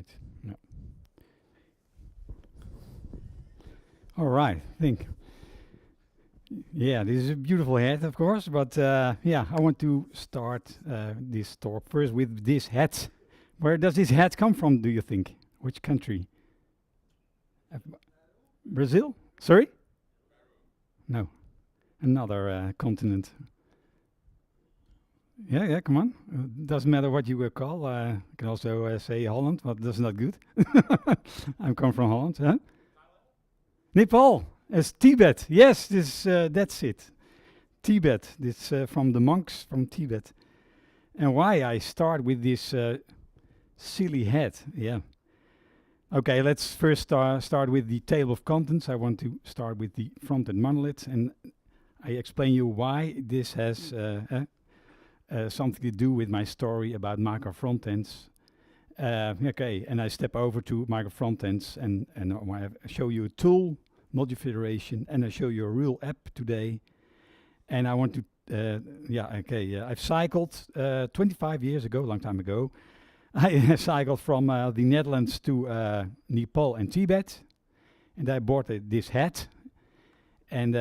right. No. All right. I think. Yeah, this is a beautiful hat, of course. But yeah, I want to start this talk first with this hat. Where does this hat come from? Do you think? Which country? Uh, Brazil? Sorry? No, another continent. Yeah, yeah, come on. Doesn't matter what you call. You can also say Holland, but that's not good. I come from Holland. Huh? Nepal. It's Tibet. Yes, this that's it. Tibet. This from the monks from Tibet. And why I start with this silly hat? Yeah. Okay, let's first start with the table of contents. I want to start with the front-end monolith, and I explain you why this has something to do with my story about microfrontends. Okay, and I step over to microfrontends and I show you a tool, module federation, and I show you a real app today. And I want to, I've cycled 25 years ago, a long time ago. I cycled from the Netherlands to Nepal and Tibet, and I bought this hat. And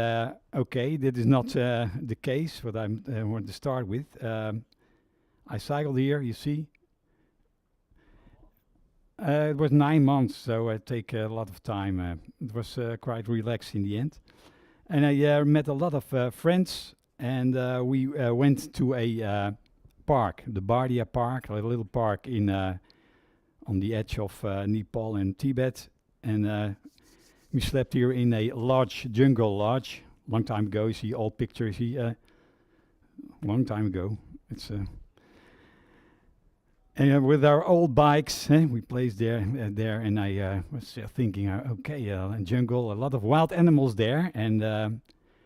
okay, that is not the case, what I want to start with. I cycled here, you see. It was 9 months, so it take a lot of time. It was quite relaxed in the end. And I met a lot of friends, and we went to a park, the Bardia Park, a little park in on the edge of Nepal and Tibet. And we slept here in a lodge, jungle lodge, long time ago. You see old pictures here, long time ago. It's and with our old bikes, we placed there, and I was thinking, okay, jungle, a lot of wild animals there, and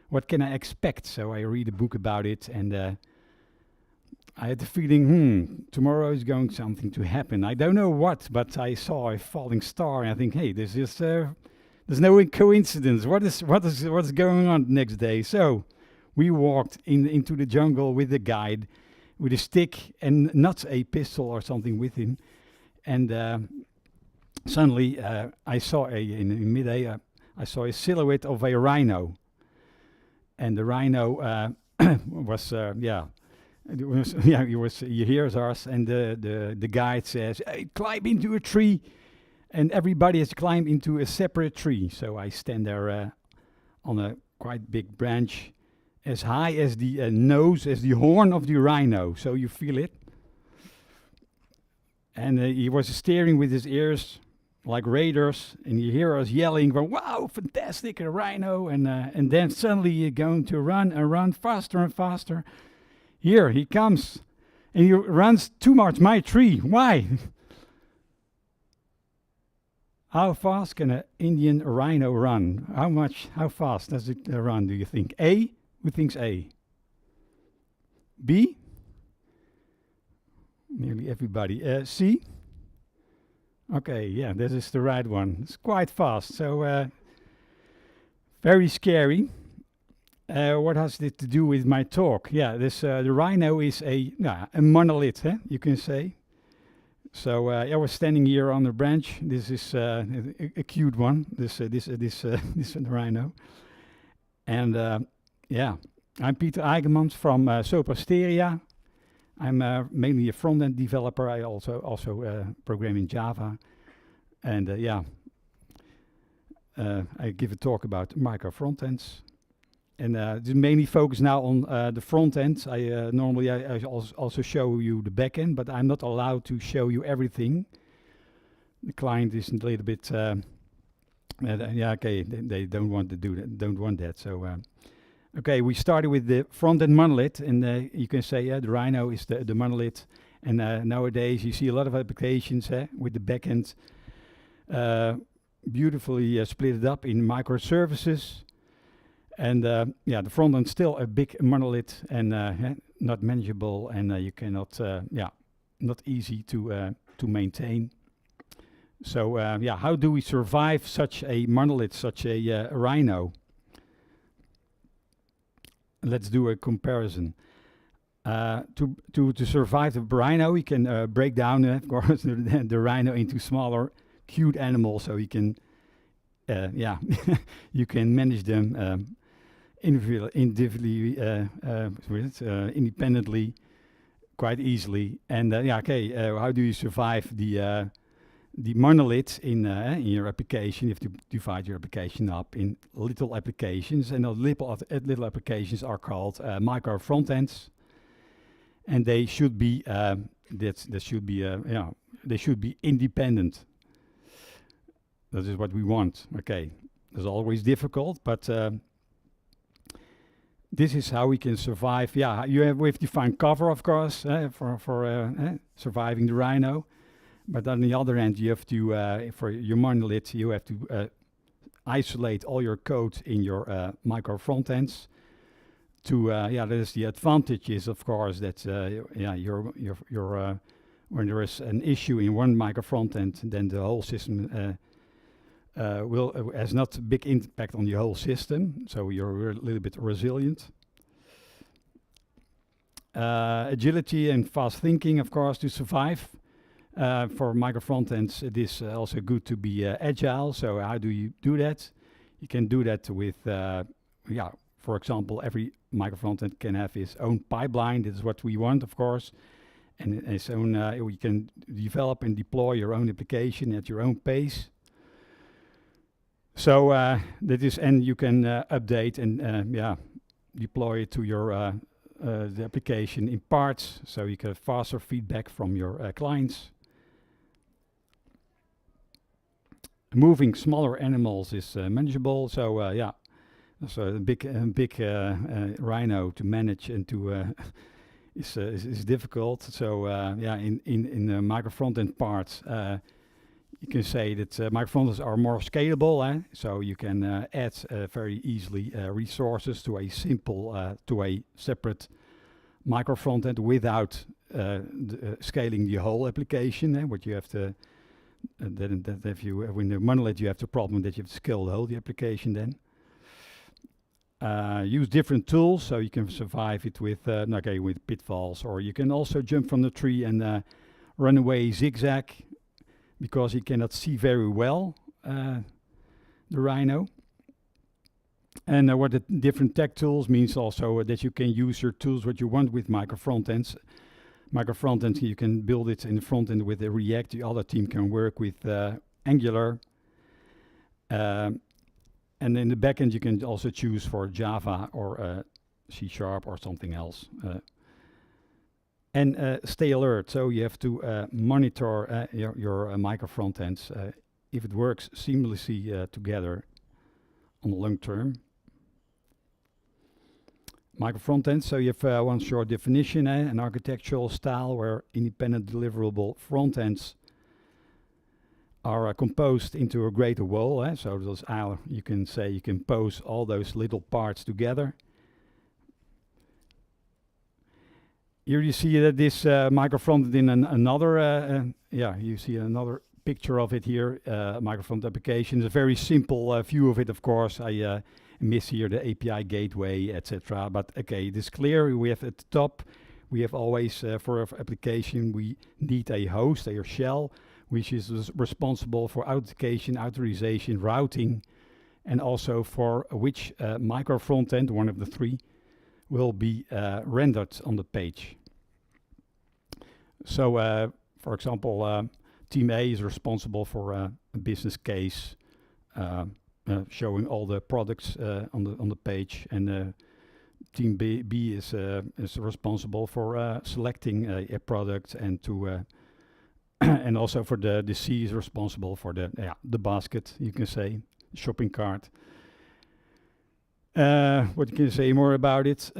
what can I expect? So I read a book about it, and I had the feeling, tomorrow is going something to happen. I don't know what, but I saw a falling star, and I think, hey, this is there's no coincidence. What's going on the next day? So we walked into the jungle with a guide, with a stick and not a pistol or something with him. And suddenly I saw in midair, I saw a silhouette of a rhino. And the rhino was, he hears us, and the guide says, hey, climb into a tree. And everybody has climbed into a separate tree. So I stand there on a quite big branch, as high as the nose, as the horn of the rhino. So you feel it. And he was staring with his ears like raiders, and you hear us yelling, wow, fantastic, a rhino. And then suddenly you're going to run and run faster and faster. Here he comes, and he runs towards my tree. Why? How fast can an Indian rhino run? How fast does it run, do you think? A? Who thinks A? B? Nearly everybody. C? Okay, yeah, this is the right one. It's quite fast, so very scary. What has it to do with my talk? Yeah, the rhino is a monolith, you can say. So I was standing here on the branch. This is a cute one. This rhino, and yeah, I'm Peter Eijgermans from Soprasteria. I'm mainly a front-end developer. I also program in Java, and I give a talk about micro-frontends. And just mainly focus now on the front end. Normally I also show you the back end, but I'm not allowed to show you everything. The client is a little bit, they don't want to do that. Don't want that. So, okay, we started with the front end monolith, and you can say the Rhino is the monolith. And nowadays you see a lot of applications with the back end beautifully split up in microservices. And the front end still a big monolith and not manageable, and you cannot, not easy to maintain. So how do we survive such a monolith, such a Rhino? Let's do a comparison. To survive the rhino, we can break down, of course, the rhino into smaller, cute animals, so you can, yeah, you can manage them independently, quite easily. And yeah, okay, how do you survive the monolith in your application? You have to divide your application up in little applications, and those little applications are called microfrontends. And they should be they should be independent. That is what we want. Okay, it's always difficult, but this is how we can survive. Yeah, we have defined cover, of course, for surviving the rhino. But on the other hand, you have to for your monolith, you have to isolate all your code in your micro frontends. That is the advantages, of course, that when there is an issue in one micro frontend, then the whole system has not a big impact on the whole system, so you're a little bit resilient. Agility and fast thinking, of course, to survive. For micro frontends, it is also good to be agile. So how do you do that? You can do that with, for example, every micro frontend can have its own pipeline. This is what we want, of course. And its own, we can develop and deploy your own application at your own pace. So that is, and you can update and deploy it to your the application in parts, so you get faster feedback from your clients. Moving smaller animals is manageable. So so a big rhino to manage and to is difficult. So in the micro frontend parts, you can say that microfrontends are more scalable, so you can add very easily resources to a simple, to a separate microfrontend without scaling the whole application. What you have to, that if you in the monolith you have the problem that you have to scale the whole application. Then use different tools so you can survive it with with pitfalls, or you can also jump from the tree and run away zigzag, because he cannot see very well, the rhino. And what the different tech tools means also that you can use your tools what you want with micro frontends. Micro frontends, you can build it in the front end with React. The other team can work with Angular. And in the backend, you can also choose for Java or C# or something else. And stay alert, so you have to monitor your micro frontends if it works seamlessly together on the long term. Micro frontends, so you have one short definition, an architectural style where independent deliverable frontends are composed into a greater whole. So those you can say you can pose all those little parts together. Here you see that this micro frontend in another, you see another picture of it here, microfront application. It's a very simple view of it, of course. I miss here the API gateway, etc. But okay, it is clear. We have at the top, we have always, for our application, we need a host, a shell, which is responsible for authentication, authorization, routing, and also for which micro frontend, one of the three, will be rendered on the page. So, for example, Team A is responsible for a business case, showing all the products on the page, and Team B is responsible for selecting a product, and to and also for the C is responsible for the basket, you can say, shopping cart. What can you say more about it?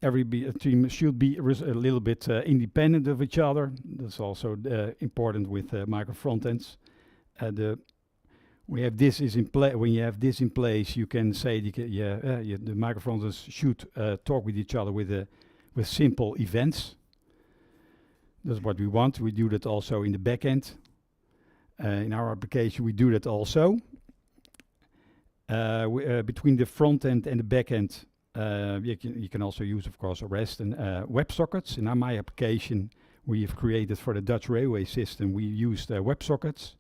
Every team should be a little bit independent of each other. That's also important with micro frontends. We have this is in place. When you have this in place, you can say the micro frontends should talk with each other with simple events. That's what we want. We do that also in the backend. In our application, we do that also. Between the front end and the back end, You can also use, of course, REST and WebSockets. In my application, we have created for the Dutch railway system, we used WebSockets.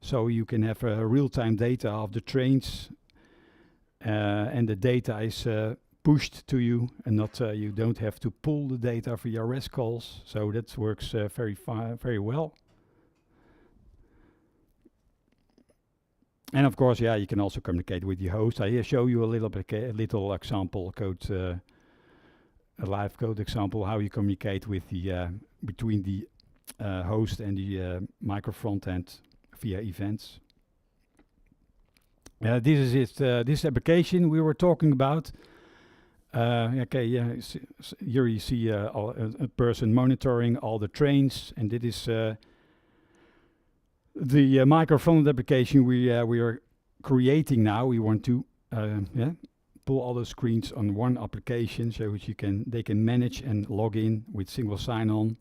So you can have real-time data of the trains, and the data is pushed to you, and not you don't have to pull the data for your REST calls. So that works very well. And of course, yeah, you can also communicate with the host. I show you a little example code, a live code example, how you communicate with the between the host and the microfrontend via events. This is it. This application we were talking about. Okay, yeah. Here you see a person monitoring all the trains, and it is the microfrontend application we are creating now. We want to pull all the screens on one application, so which they can manage and log in with single sign-on.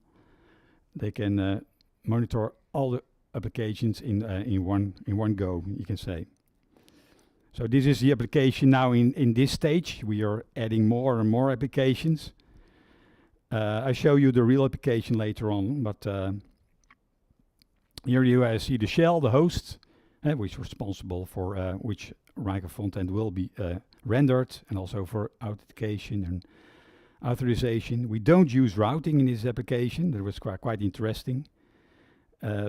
They can monitor all the applications in one go, you can say. So this is the application now in this stage. We are adding more and more applications. I show you the real application later on, but here you see the shell, the host, which is responsible for which microfrontend will be rendered, and also for authentication and authorization. We don't use routing in this application. That was quite interesting.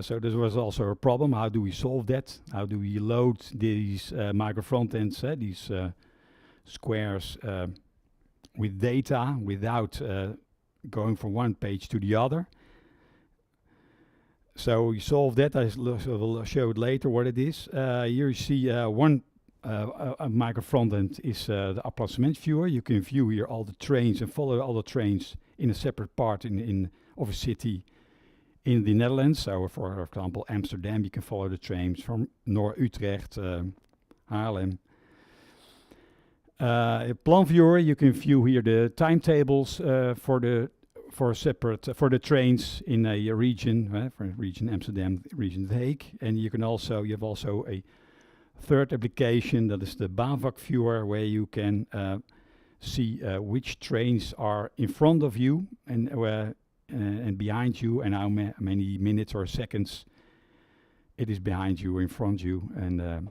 So there was also a problem. How do we solve that? How do we load these microfrontends, these squares, with data without going from one page to the other? So we solved that. I will show it later what it is. Here you see one microfrontend is the approximate viewer. You can view here all the trains and follow all the trains in a separate part of a city in the Netherlands. So for example, Amsterdam, you can follow the trains from Utrecht, Haarlem. A plan viewer, you can view here the timetables for the trains in a region, for region Amsterdam, region The Hague. And you have also a third application, that is the BAVAC viewer, where you can see which trains are in front of you and behind you, and how many minutes or seconds it is behind you, in front of you. And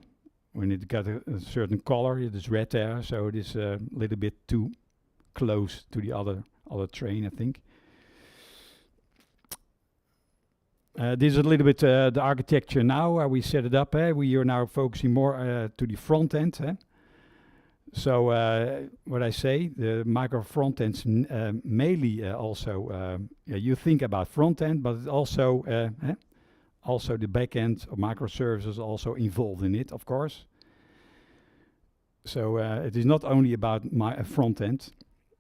when it got a certain color, it is red there, so it is a little bit too close to the other train, I think. This is a little bit the architecture now. We set it up. We are now focusing more to the front end. So what I say, the micro front ends mainly also you think about front end, but also the back end of microservices also involved in it, of course. So it is not only about front end,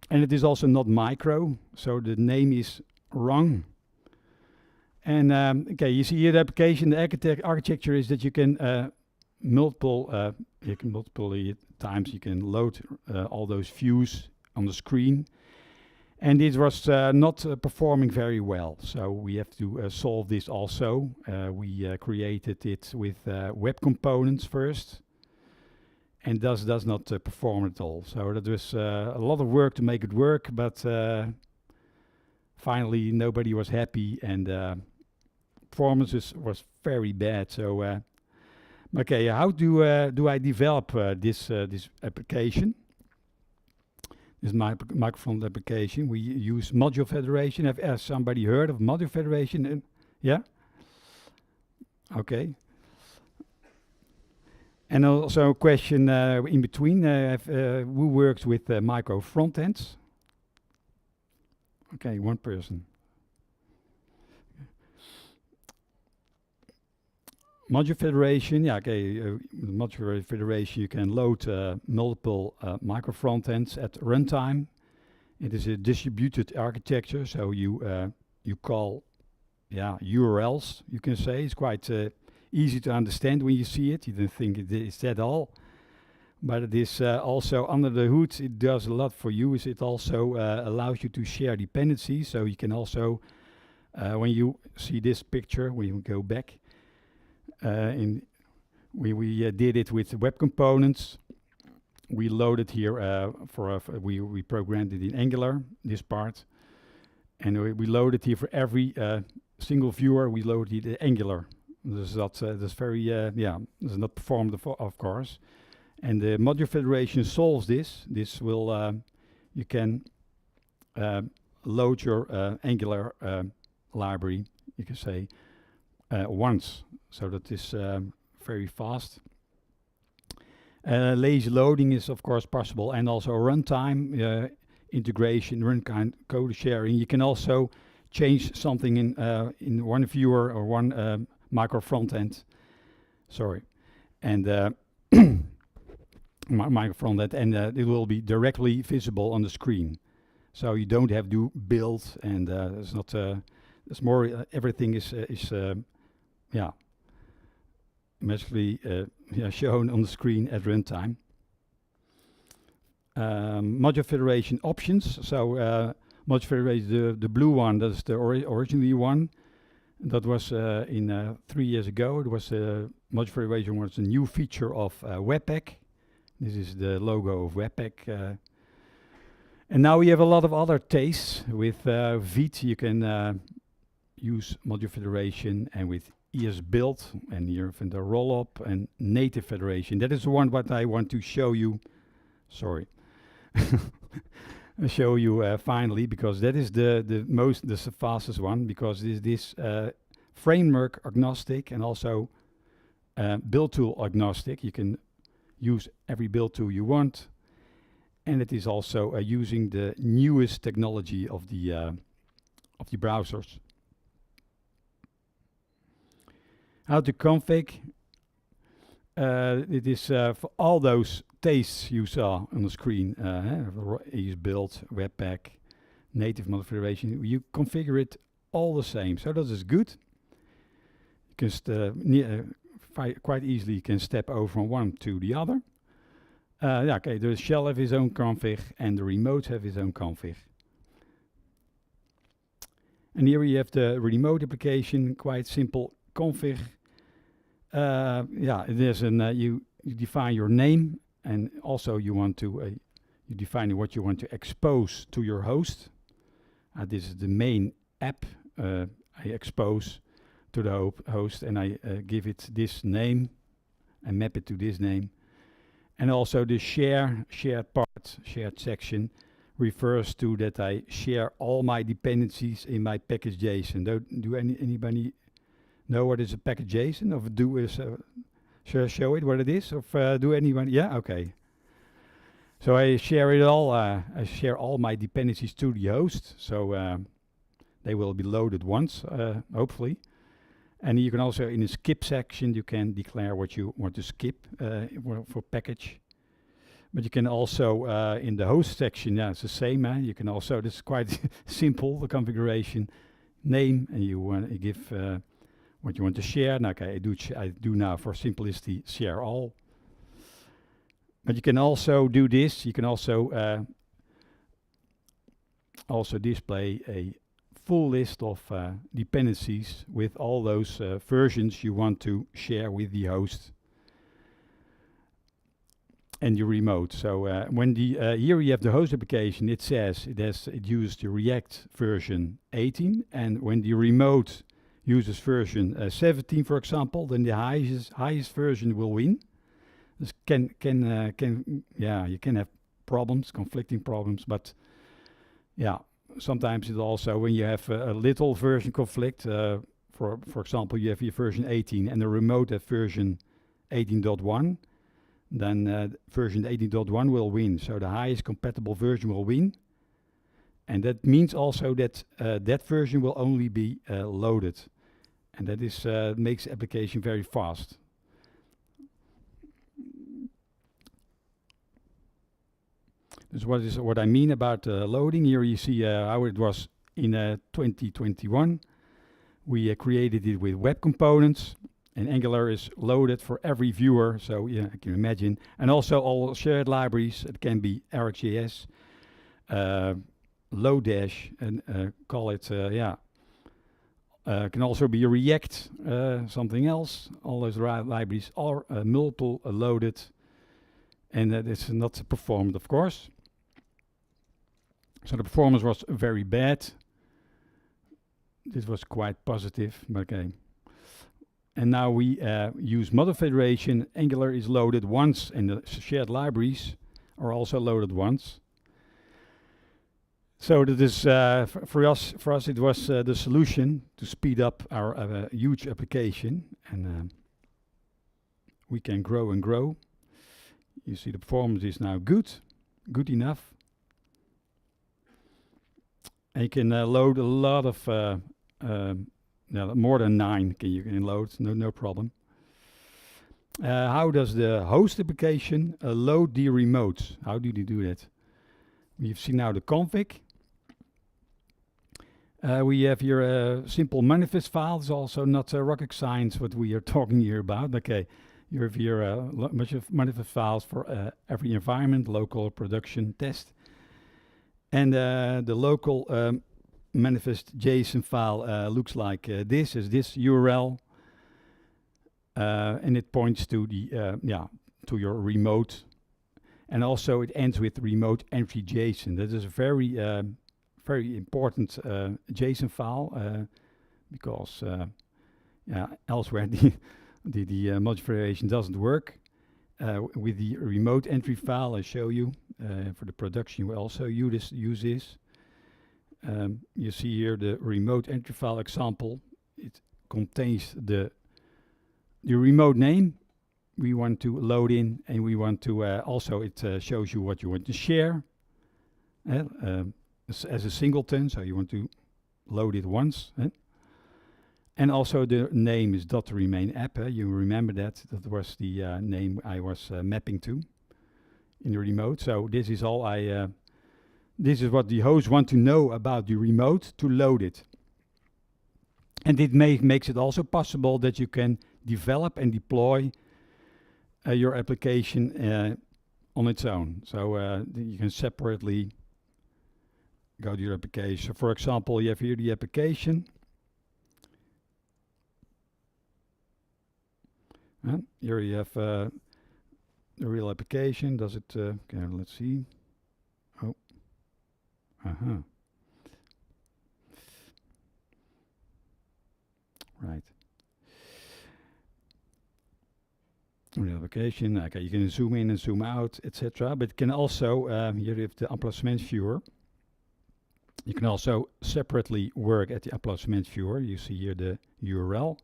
and it is also not micro. So the name is wrong. And okay, you see here the application, the architecture is that you can multiple times you can load all those views on the screen, and it was not performing very well. So we have to solve this also. We created it with web components first, and does not perform at all. So that was a lot of work to make it work, but finally nobody was happy, and performance was very bad. So okay, how do I develop this application? This is my microfront application. We use Module Federation. Has somebody heard of Module Federation? Yeah? Okay. And also a question in between, who works with micro frontends? Okay, one person. Module Federation, yeah, okay. Module Federation, you can load multiple micro frontends at runtime. It is a distributed architecture, so you call, URLs. You can say it's quite easy to understand when you see it. You don't think it is that all, but it is also under the hood. It does a lot for you. It also allows you to share dependencies. So you can also, when you see this picture, we go back. We did it with web components. we loaded here we programmed it in Angular, this part, and we loaded here for every single viewer. We loaded it Angular. Dus dat is very this is not performed of course. And the module federation solves this. This will you can load your Angular library, you can say, once, so that is very fast. Lazy loading is of course possible, and also runtime integration, runtime code sharing. You can also change something in one viewer or one microfrontend. Sorry, and microfrontend, and it will be directly visible on the screen. So you don't have to build, and it's not. It's more. Everything is magically shown on the screen at runtime. Module federation options. So module federation, the blue one, that's the originally one. That was in 3 years ago. It was module federation was a new feature of Webpack. This is the logo of Webpack. And now we have a lot of other tastes. With Vite, you can use module federation, and with ES-Build, and here from the roll-up, and native federation. That is the one what I want to show you. Sorry. Show you finally, because that is the fastest one, because this framework agnostic and also build tool agnostic. You can use every build tool you want, and it is also using the newest technology of the browsers. How to config? It is for all those tastes you saw on the screen. ES-Build, Webpack, native module federation. You configure it all the same, so that is good. You can quite easily you can step over from one to the other. Okay, the shell have his own config, and the remote have his own config. And here we have the remote application, quite simple config. There's you define your name, and also you want to you define what you want to expose to your host. This is the main app. I expose to the host, and I give it this name and map it to this name. And also the shared part, shared section, refers to that I share all my dependencies in my package JSON. Do anybody know what is a package JSON? Shall I show it what it is? Or do anyone? Yeah, okay. So I share it all. I share all my dependencies to the host, so they will be loaded once, hopefully. And you can also, in the skip section, you can declare what you want to skip for package. But you can also, in the host section, it's the same. You can also, this is quite simple, the configuration, name, and you give what you want to share. Now, okay, I do now for simplicity share all. But you can also do this. You can also display a full list of dependencies with all those versions you want to share with the host and your remote. So when here you have the host application, it says it uses the React version 18, and when the remote uses version 17, for example, then the highest version will win. This you can have problems, conflicting problems, but yeah. Sometimes it also, when you have a little version conflict, for example, you have your version 18 and the remote at version 18.1, then version 18.1 will win. So the highest compatible version will win. And that means also that that version will only be loaded. And that is makes the application very fast. This is what I mean about loading. Here you see how it was in 2021. We created it with web components, and Angular is loaded for every viewer. So yeah, I can imagine. And also all shared libraries. It can be RxJS, Lodash, and call it can also be React, something else. All those libraries are multiple loaded. and that is not performed, of course. So the performance was very bad. This was quite positive, but okay. And now we use model federation. Angular is loaded once, and the shared libraries are also loaded once. So that is for us. It was the solution to speed up our huge application, and we can grow and grow. You see, the performance is now good enough. And you can load a lot of more than 9 you can load, no problem. How does the host application load the remotes? How do they do that? We've seen now the config. We have here a simple manifest file. It's also not rocket science what we are talking here about. Okay, you have here much of manifest files for every environment, local, production, test. And the local manifest JSON file looks like this URL, and it points to the to your remote, and also it ends with remote entry JSON. That is a very important JSON file because elsewhere the modification doesn't work. With the remote entry file, I show you for the production. You also use this. You see here the remote entry file example. It contains the remote name we want to load in, and we want to also it shows you what you want to share as a singleton. So you want to load it once, and also the name is .remain app. You remember that was the name I was mapping to in the remote. So this is all this is what the host want to know about the remote to load it. And it makes it also possible that you can develop and deploy your application on its own. So you can separately go to your application. So for example, you have here the application. Here you have the real application. Does it? Okay, let's see. Oh. Right. Real application. Okay, you can zoom in and zoom out, etc. But it can also here you have the emplacement viewer. You can also separately work at the emplacement viewer. You see here the URL.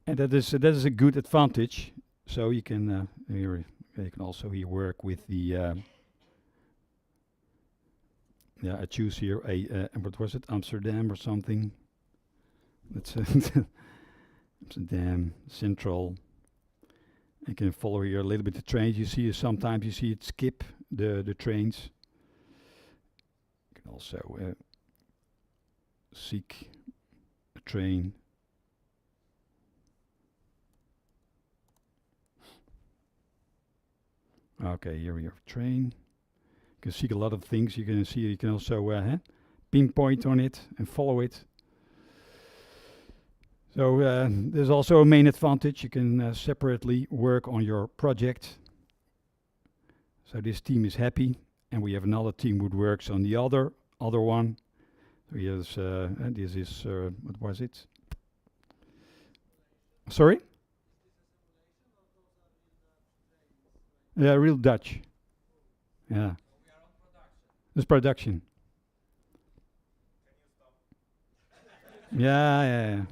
And that is a good advantage. So you can here you can also here work with the I choose here a what was it, Amsterdam or something. That's Amsterdam Central. You can follow here a little bit the trains. You see sometimes you see it skip the trains. You can also seek a train. Okay, here we have a train. You can see a lot of things. You can also pinpoint on it and follow it. So there's also a main advantage. You can separately work on your project. So this team is happy, and we have another team who works on the other one. So here's and this is what was it? Sorry? Yeah, real Dutch. Yeah. It's production. Yeah.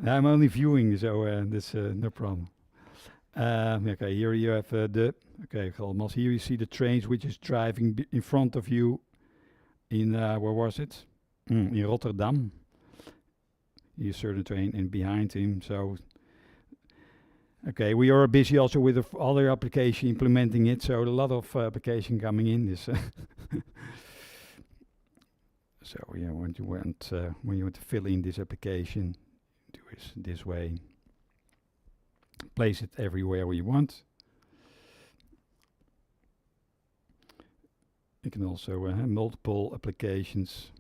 I'm only viewing, so that's no problem. Okay, here you have Eijgermans. Here you see the trains which is driving in front of you in, where was it? In Rotterdam. You certain train and behind him, so... Okay, we are busy also with the other application implementing it, so a lot of application coming in. This, so yeah, when you want to fill in this application, do it this way. Place it everywhere you want. You can also have multiple applications.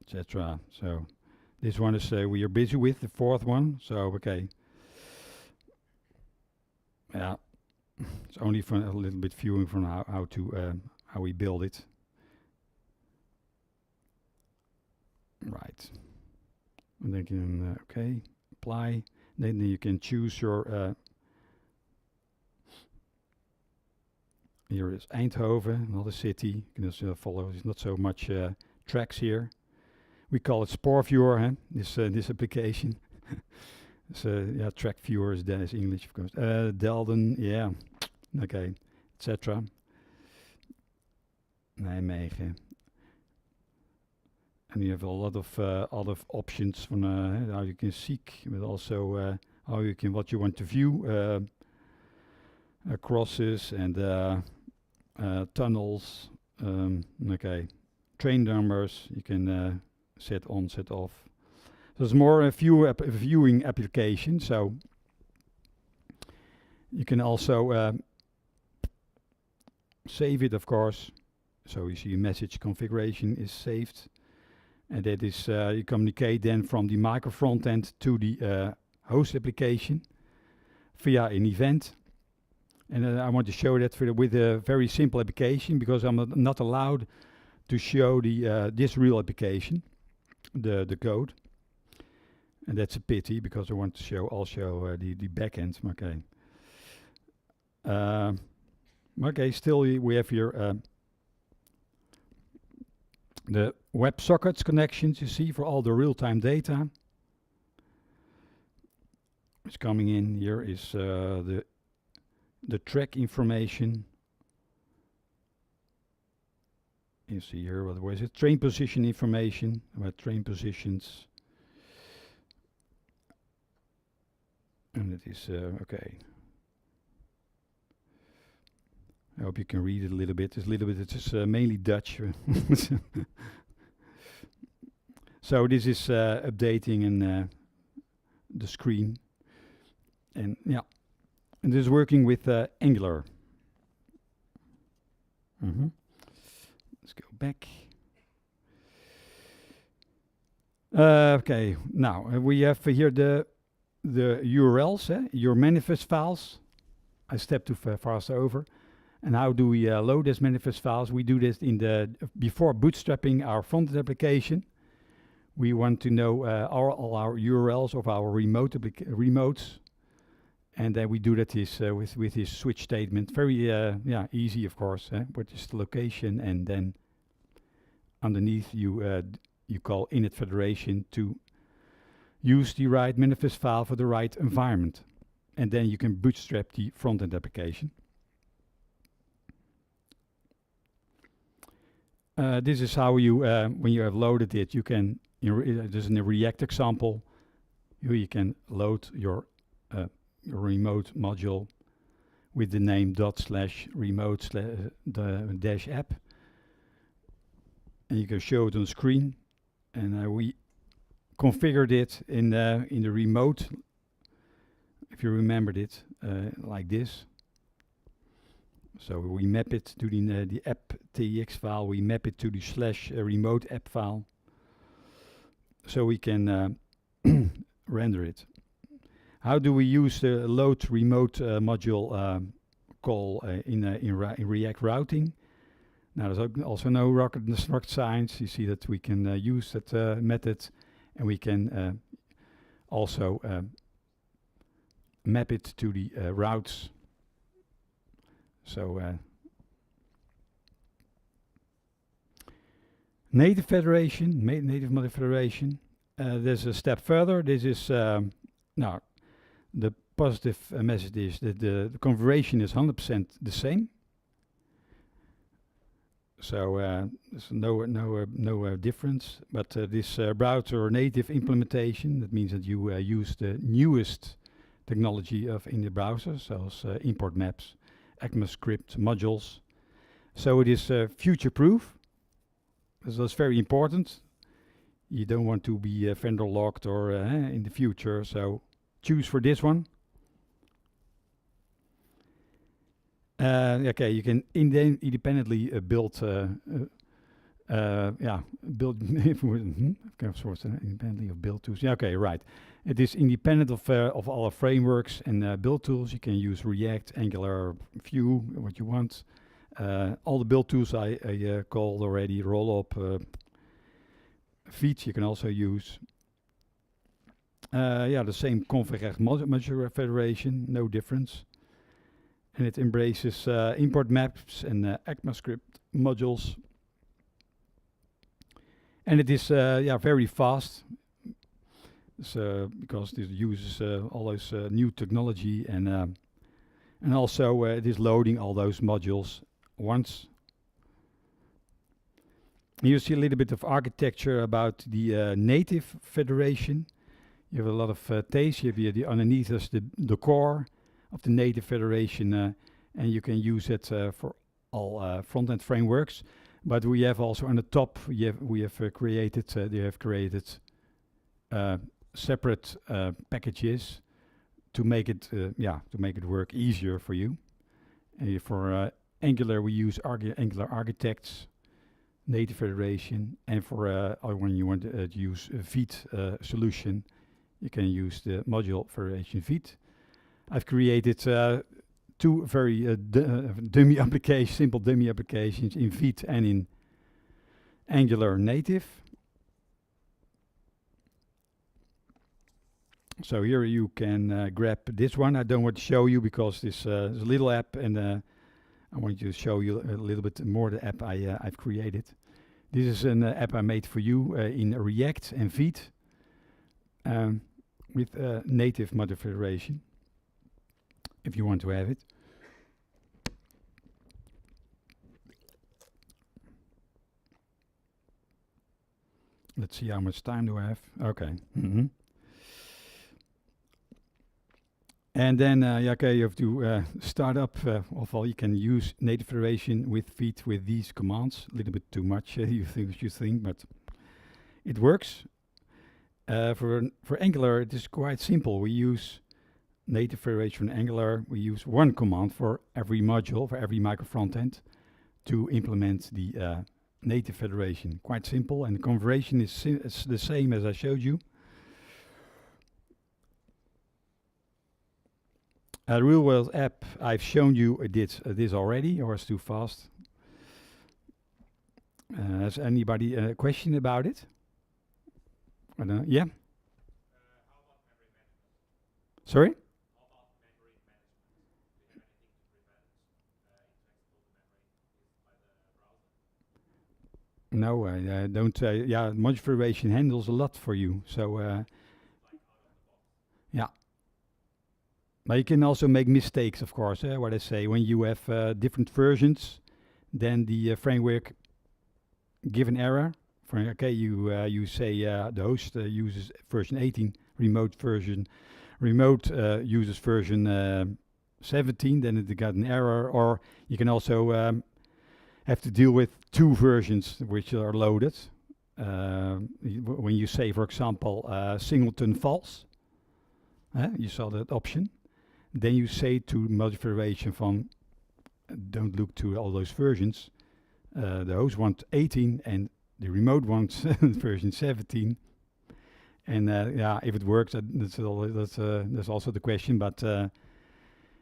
Etc. So This one is we are busy with, the fourth one. So, okay. Yeah, it's only for a little bit viewing from how we build it. Right. And then you can, okay, apply. Then you can choose your, here is Eindhoven, another city. You can also follow, there's not so much tracks here. We call it Spoor Viewer, huh? This application. So yeah, track viewer is then is English, of course. Delden, yeah, okay, etc. Nijmegen. And you have a lot of other options from how you can seek, but also how you can what you want to view, crosses and tunnels. Okay, train numbers you can set on, set off. So it's more a viewing application. So you can also save it, of course. So you see a message configuration is saved. And that is, you communicate then from the Microfrontend to the host application via an event. And I want to show that with a very simple application, because I'm not allowed to show the this real application, the code. And that's a pity, because I want to show also the backend. Okay. Okay, still we have here the WebSockets connections, you see, for all the real-time data. What's coming in here is the track information. You see here, what was it? Train position information, about train positions. And it is, okay. I hope you can read it a little bit. It's mainly Dutch. So this is updating in the screen. And yeah, and this is working with Angular. Let's go back. Okay, now we have here the URLs, your manifest files. I stepped too fast over. And how do we load these manifest files? We do this before bootstrapping our front-end application. We want to know all our URLs of our remotes, and then we do that with this switch statement. Very easy, of course. What is the location, and then underneath you call init federation to use the right manifest file for the right environment, and then you can bootstrap the front-end application. This is how you, when you have loaded it, you can, this is in a React example, you can load your remote module with the name /remote dash app. And you can show it on screen. And we configured it in the remote, if you remembered it, like this. So we map it to the app.tx file, we map it to the /remote app file, so we can render it. How do we use the load remote module call in React routing? Now there's also no rocket science. You see that we can use that method, and we can also map it to the routes. So native federation, native mode federation. There's a step further. This is now the positive message is that the configuration is 100% the same. So there's no difference. But this browser native implementation, that means that you use the newest technology in the browser, so as import maps, ECMAScript modules. So it is future-proof. So that's very important. You don't want to be vendor locked or in the future. So choose for this one. Okay, you can independently build Yeah, build kind of source independently of build tools. Yeah, okay, right. It is independent of all frameworks and build tools. You can use React, Angular, Vue, what you want. All the build tools I called already, Rollup, Feet you can also use. Yeah, the same config modular federation, no difference. And it embraces import maps and ECMAScript modules. And it is yeah, very fast. Because it uses all those new technology and also it is loading all those modules once. You see a little bit of architecture about the native federation. You have a lot of taste. You have here underneath us the core of the native federation, and you can use it for all front-end frameworks. But we have also on the top, we have created separate packages to make it work easier for you. For Angular, we use Angular Architects, Native Federation, and for when you want to use a Vite solution, you can use the module Federation Vite. I've created two very dummy applications, simple dummy applications in Vite and in Angular Native. So here you can grab this one. I don't want to show you because this is a little app, and I want to show you a little bit more the app I've created. This is an app I made for you in React and Vite with native module federation, if you want to have it. Let's see how much time do I have. Okay. And then, okay, you have to start up. Of all, you can use native federation with Vite with these commands. A little bit too much, you think, but it works. For Angular, it is quite simple. We use native federation Angular. We use one command for every module, for every microfrontend, to implement the native federation. Quite simple, and the configuration is the same as I showed you. The real world app, I've shown you this already, or it's too fast. Has anybody a question about it? Yeah? Sorry? No, I don't. Yeah, module federation handles a lot for you. So, yeah. But you can also make mistakes, of course. What I say, when you have different versions, then the framework give an error. Okay, you say the host uses version 18, remote uses version 17, then it got an error. Or you can also have to deal with two versions which are loaded. When you say, for example, singleton false, you saw that option. Then you say to module federation from don't look to all those versions. The host wants 18 and the remote wants version 17. And yeah, if it works, that's also the question. But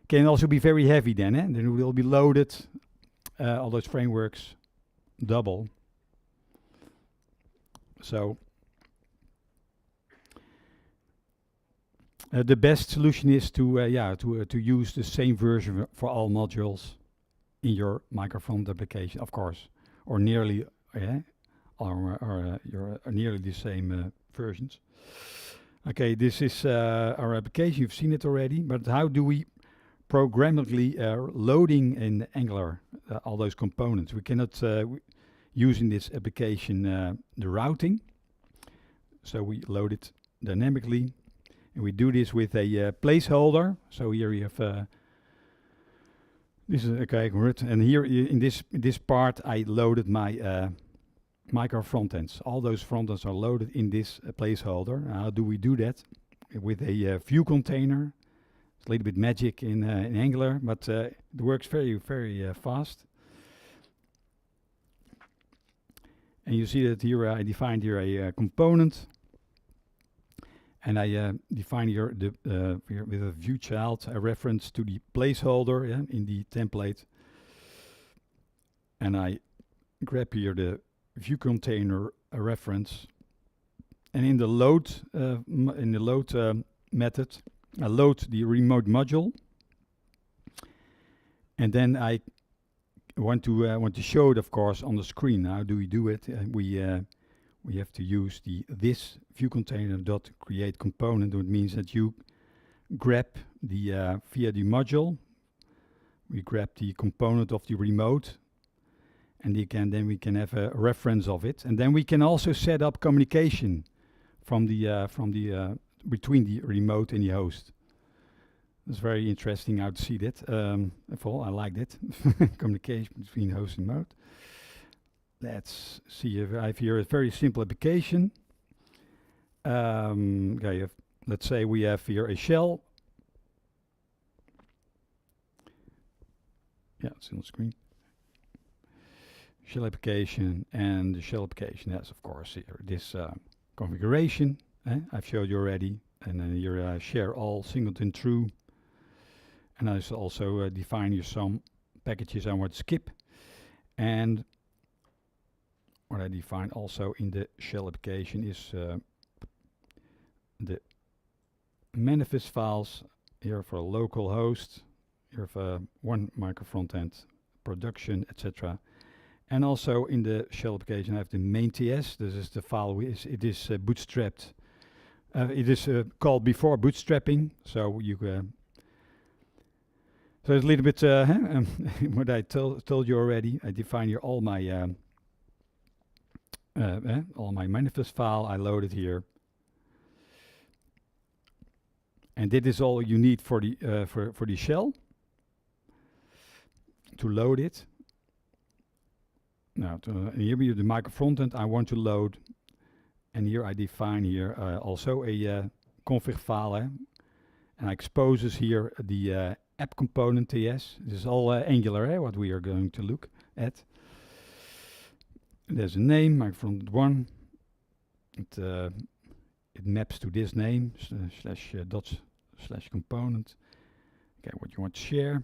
can also be very heavy then. Then it will be loaded, all those frameworks, double. So the best solution is to use the same version for all modules in your microfront application, of course, or nearly, nearly the same versions. Okay, this is our application. You've seen it already, but how do we programmatically loading in Angular all those components? We cannot use in this application the routing, so we load it dynamically. And we do this with a placeholder. So here you have this is okay, and here in this part I loaded my micro frontends. All those frontends are loaded in this placeholder. How do we do that? With a view container. It's a little bit magic in Angular, but it works very fast. And you see that here I defined here a component, and I define here here with a view child a reference to the placeholder in the template, and I grab here the view container reference, and in the load method, I load the remote module, and then I want to show it, of course, on the screen. How do we do it? We have to use this view container dot create component. It means that you grab the via the module, we grab the component of the remote, and then we can have a reference of it, and then we can also set up communication from the between the remote and the host. It's very interesting how to see that. I like that. Communication between host and remote. Let's see if I have here a very simple application. Okay, let's say we have here a shell. Yeah, it's on the screen. Shell application, and the shell application has, of course, here this configuration. I've showed you already, and then here share all singleton true. And I also define here some packages I want to skip. And what I define also in the shell application is the manifest files here for a local host, here for one microfrontend, production, etc. And also in the shell application I have the main TS. This is the file. It is bootstrapped. It is called before bootstrapping, so you so it's a little bit what I told you already. I define here all my manifest file. I load it here, and this is all you need for the for the shell to load it. Now here we have the microfrontend I want to load, and here I define here also a config file, and I exposes here the app component TS. This is all Angular, what we are going to look at. There's a name, microfrontend 1. It maps to this name, / component. Okay, what you want to share.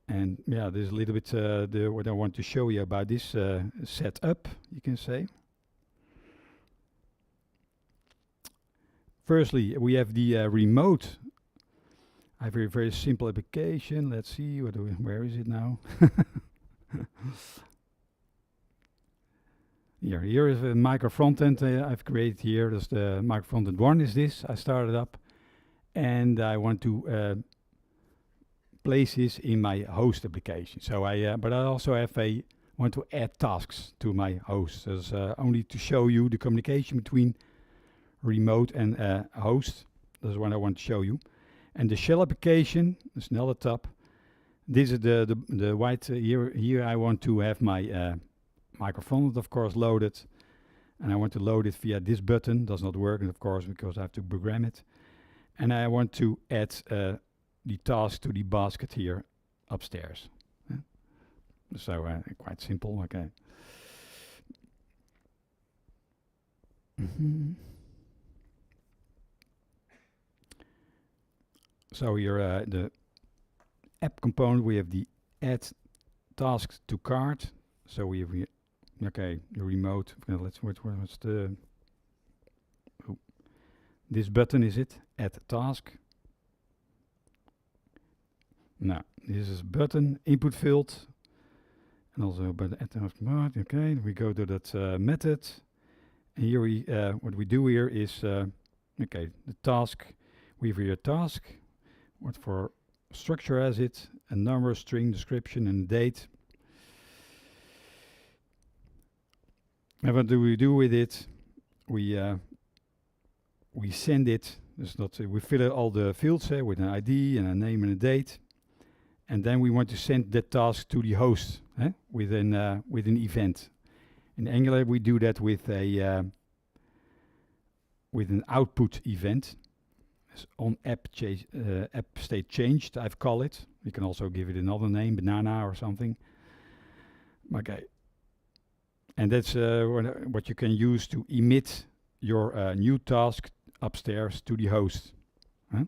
And yeah, there's a little bit what I want to show you about this setup, you can say. Firstly, we have the remote. I have a very simple application. Let's see, where is it now? Here is a microfrontend I've created here. There's the microfrontend 1 is this. I started up, and I want to place this in my host application. So but I also want to add tasks to my host. There's only to show you the communication between remote and host. That's what I want to show you. And the shell application is now the top. This is the white here. Here I want to have my microfrontend, of course, loaded, and I want to load it via this button. Does not work, of course, because I have to program it. And I want to add the task to the basket here upstairs. So quite simple. Okay. So here the app component, we have the add tasks to cart. So we have the remote. What's the this button, is it? Add task. Now this is button input field, and also but add task mode. Okay, we go to that method, and here we what we do here is the task. We have here a task. What for structure has it? A number, string, description, and date. And what do we do with it? We send it. It's not. We fill in all the fields with an ID and a name and a date, and then we want to send that task to the host with an event. In Angular, we do that with an output event. On app state changed, I've called it. You can also give it another name, banana or something. Okay. And that's what you can use to emit your new task upstairs to the host. Huh?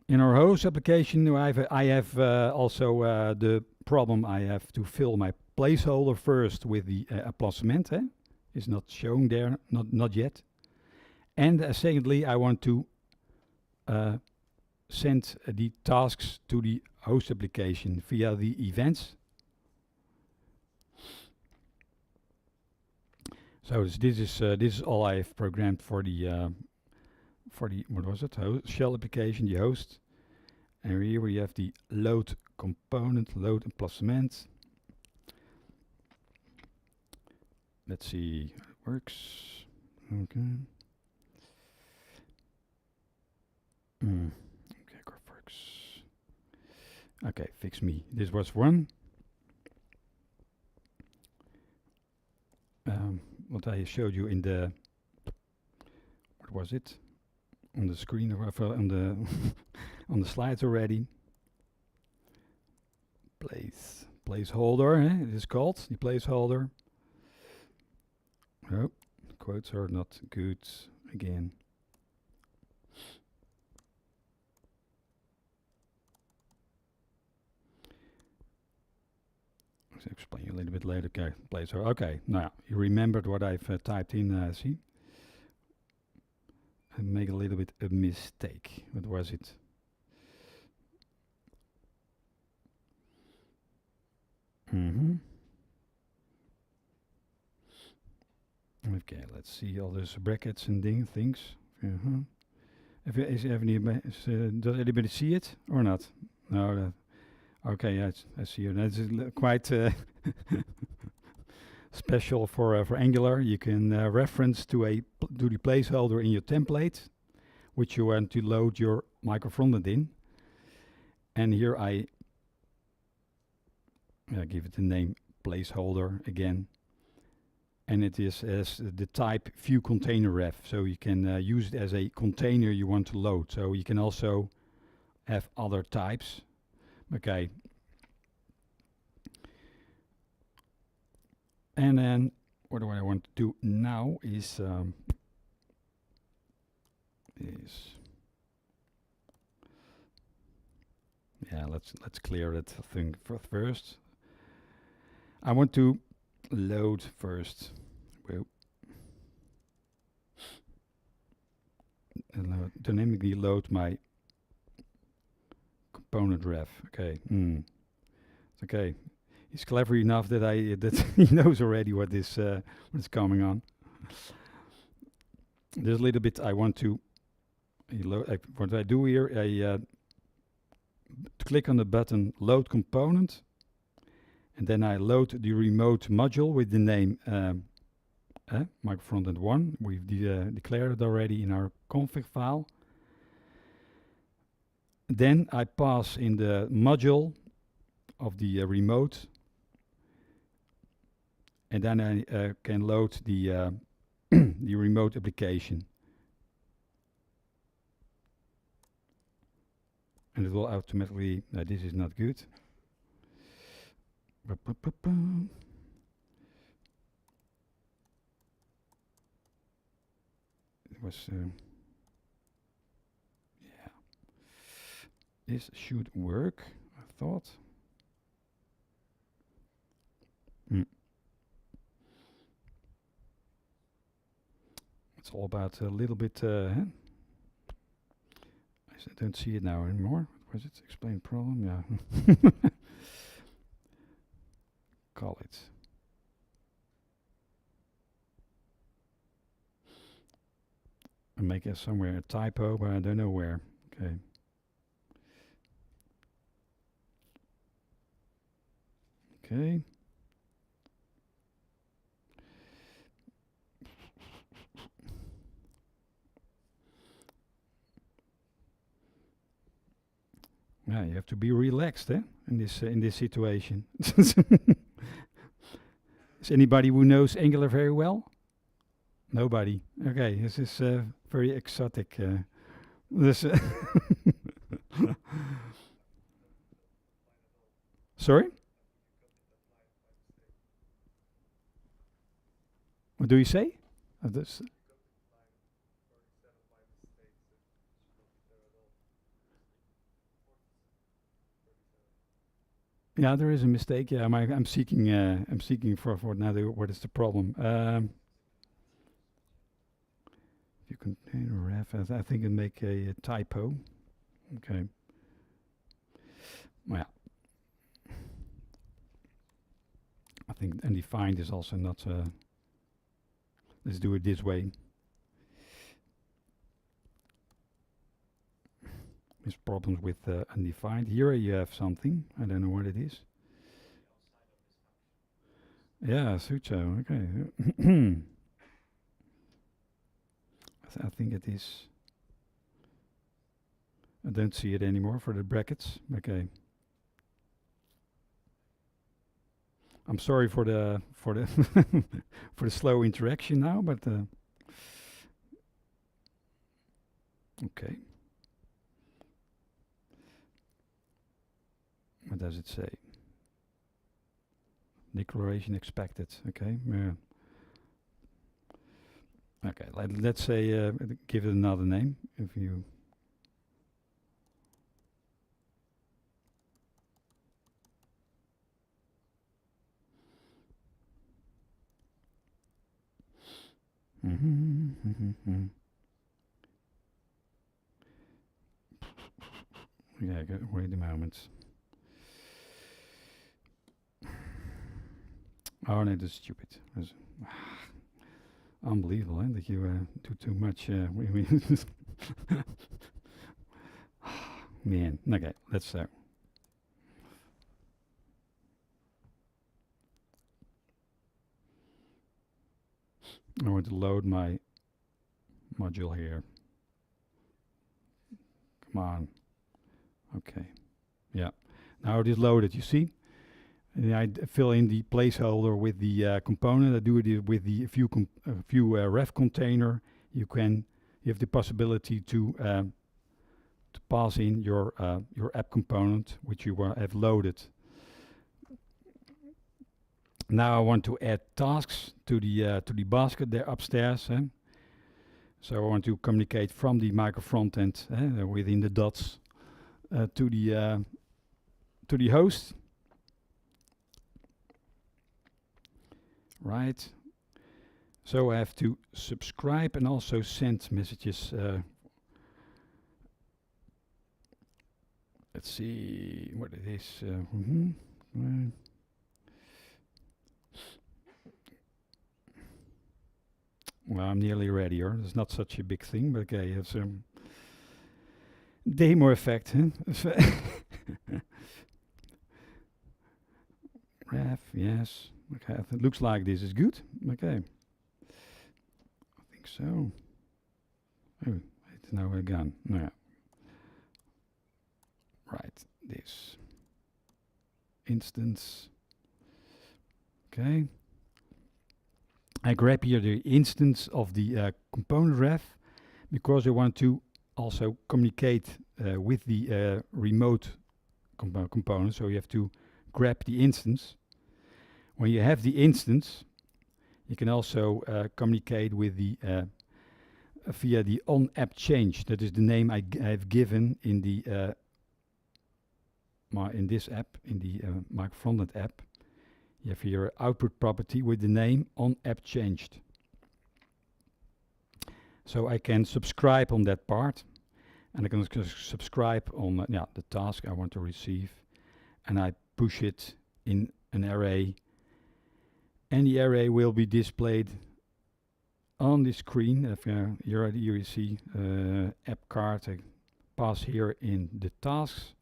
In our host application, I have also the problem I have to fill my placeholder first with the applaudissement. It's not showing there, not yet. And secondly, I want to send the tasks to the host application via the events. So this is all I have programmed for the what was it? Shell application, the host. And here we have the load component, load emplacement. Let's see how it works. Okay. Okay, works. Okay, fix me. This was one. What I showed you in the, what was it? On the screen or on the on the slides already. Placeholder, it is called the placeholder. Oh, the quotes are not good again. I'll explain you a little bit later. Okay, placeholder. Okay, now you remembered what I've typed in. See. I make a little bit a mistake. What was it? Okay, let's see all those brackets and things. Does anybody see it or not? No. Okay, I see it. That's quite special for Angular. You can reference to the placeholder in your template, which you want to load your microfrontend in. And here I give it the name placeholder again. And it is as the type view container ref. So you can use it as a container you want to load. So you can also have other types. Okay. And then what do I want to do now is let's clear that thing first. I want to load first. Dynamically load my component ref. Okay. It's okay. He's clever enough that that he knows already what is what's coming on. There's a little bit I want to. What I do here, I click on the button load component, and then I load the remote module with the name Microfrontend 1. We've declared it already in our config file. Then I pass in the module of the remote, and then I can load the the remote application, and it will automatically. This is not good. It was yeah. This should work, I thought. It's all about a little bit. I don't see it now anymore. What was it? Explain problem. Yeah. Call it. I make it somewhere a typo, but I don't know where. Okay. Okay. Yeah, you have to be relaxed, in this situation. Is anybody who knows Angular very well? Nobody. Okay, this is very exotic. This Sorry? What do you say? This. Yeah, there is a mistake. Yeah, I'm seeking. I'm seeking for now. What is the problem? If you contain ref, I think it make a typo. Okay. Well, yeah. I think undefined is also not. Let's do it this way. There's problems with undefined. Here you have something. I don't know what it is. Yeah, Sucho. Okay. I think it is. I don't see it anymore for the brackets. Okay. I'm sorry for the for the slow interaction now, but okay. What does it say? Declaration expected. Okay. Okay. Let's say give it another name. If you. Yeah, wait a moment. Oh no, that's stupid. That's unbelievable, that you do too much. Man, okay, let's. I want to load my module here. Come on. Okay. Yeah. Now it is loaded. You see. And I fill in the placeholder with the component. I do it with the view ref container. You have the possibility to pass in your app component, which you have loaded. Now I want to add tasks to the basket there upstairs. So I want to communicate from the Microfrontend within the dots to the host. Right. So I have to subscribe and also send messages. Let's see what it is. Well, I'm nearly ready, or it's not such a big thing, but okay, it's demo effect. Ref, yes. Okay, it looks like this is good. Okay. I think so. Oh, it's now gone. No. Yeah. Right, this instance. Okay. I grab here the instance of the component ref because I want to also communicate with the remote component. So you have to grab the instance. When you have the instance, you can also communicate with the via the on-app change. That is the name I've given in the in this app, in the Microfrontend app. You have here output property with the name on-app changed. So I can subscribe on that part, and I can subscribe on the task I want to receive, and I push it in an array. And the array will be displayed on the screen. Here you see app card. I pass here in the tasks.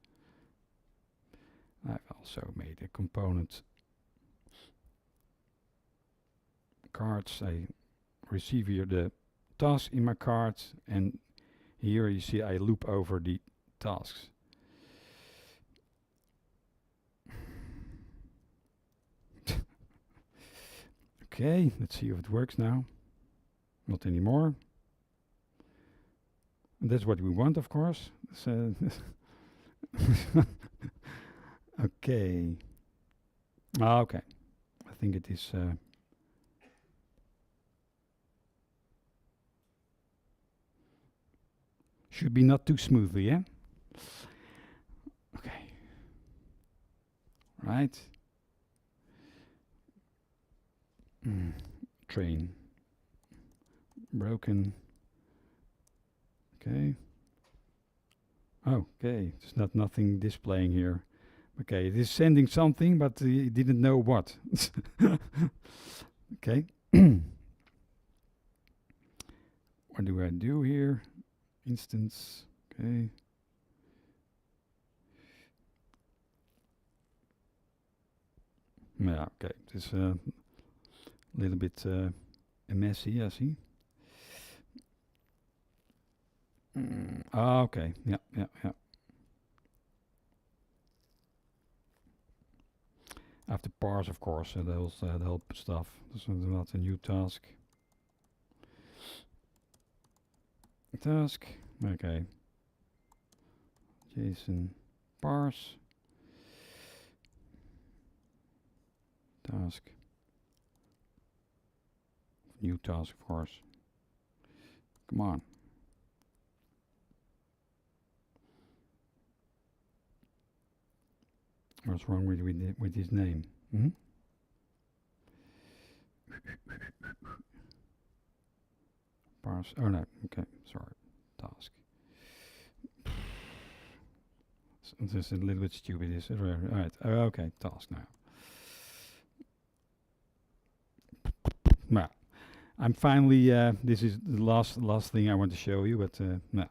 I've also made a component cards. I receive here the task in my cards, and here you see I loop over the tasks. Okay, let's see if it works now. Not anymore. And that's what we want, of course. So okay. Ah, okay. I think it is. Should be not too smoothly, yeah? Okay. Right. Train. Broken. Okay. Okay. There's nothing displaying here. Okay, it is sending something, but it didn't know what. Okay. What do I do here? Instance. Okay. Yeah, okay. It's a little bit messy, I see. Okay. Yeah. I have to parse, of course, the help stuff. This is not a new task. Task. Okay. JSON parse. Task. New task, of course. Come on. What's wrong with his name? Parse. Oh no. Okay. Sorry. Task. So this is a little bit stupid. Is it? Right. Okay. Task now. Well, I'm finally. This is the last thing I want to show you, but no.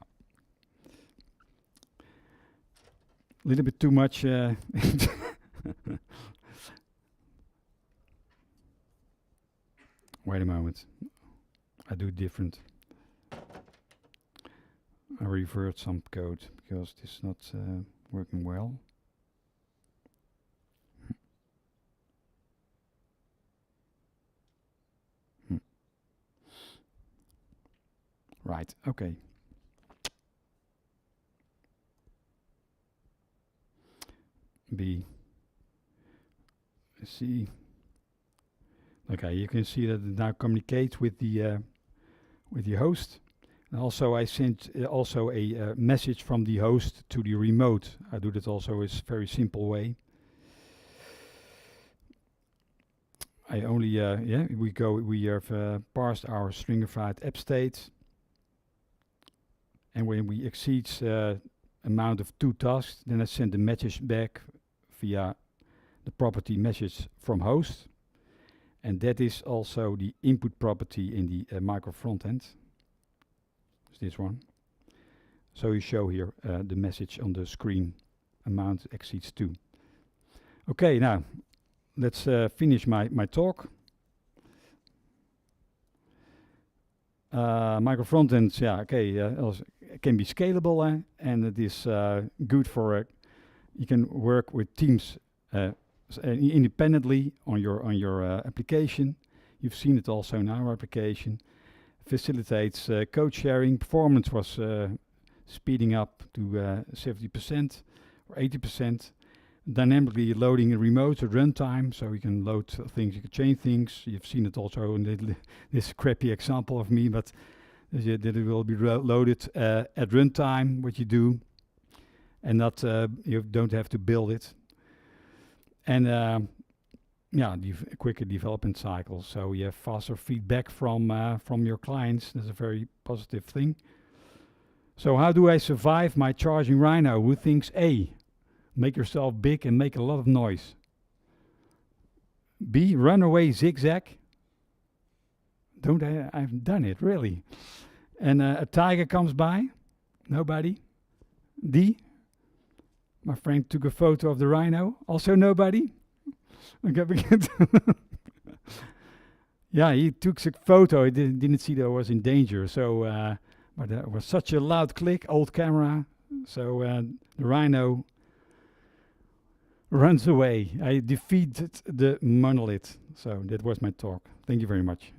A little bit too much. Wait a moment. I do different. I revert some code because this is not working well. Right. Okay. B. C. Okay, you can see that it now communicates with the host. And also, I sent also a message from the host to the remote. I do that also in a very simple way. I only we have parsed our stringified app state, and when we exceed amount of 2 tasks, then I send a message back via the property message from host, and that is also the input property in the Microfrontend. Is this one? So you show here the message on the screen, amount exceeds 2. Okay, now let's finish my talk. Microfrontend, yeah, okay, also can be scalable, and it is good for you can work with teams independently on your application. You've seen it also in our application. Facilitates code sharing. Performance was speeding up to 70% or 80%. Dynamically loading remote at runtime, so you can load things, you can change things. You've seen it also in this crappy example of me, but that it will be loaded at runtime, what you do, and not you don't have to build it. And quicker development cycles, so you have faster feedback from your clients. That's a very positive thing. So how do I survive my charging Rhino? Who thinks A? Make yourself big and make a lot of noise. B, run away zigzag. I've done it, really. And a tiger comes by. Nobody. D, my friend took a photo of the rhino. Also nobody. Okay. Yeah, he took a photo. He didn't see that I was in danger. So, but that was such a loud click, old camera. So the rhino runs away. I defeated the monolith. So that was my talk. Thank you very much.